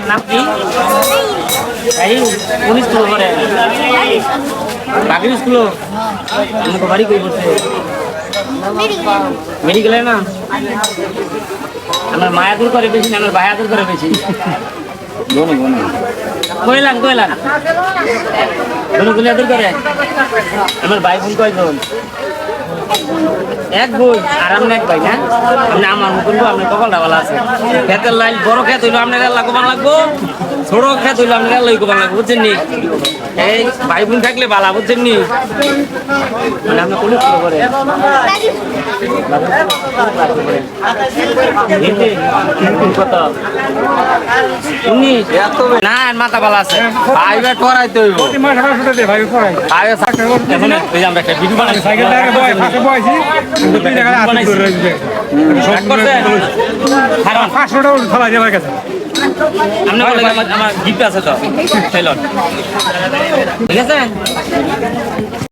নাম কি এই কোন স্কুল করে বাকি স্কুল আমাকে বাড়ি কই করছে মেডিকেলে না আমার মায়া দূর করে বেশি না আমার ভায়া দূর করে বেশি কইলাম গুলি দূর করে আমার ভাই বোন কয়জন এক বই আরাম এক ভাই না আপনি আমার করবো আপনার কপালটা ভালো আছে খেতের লাইন বড় খেত হইলো আপনার এলাকা কোপান লাগবো ছোট খেত হইলো আপনার এলাকা কোপান লাগবো বুঝছেন নি এই ভাই বোন থাকলে ভালো বুঝছেন নি মানে আপনার কোন স্কুল করে কত 19 না মাথা ভালো আছে ভাই ভাই পড়াইতে হইব আমরা একটা ভিডিও বানাই সাইকেল আমার গিফট আছে তো ঠিক আছে।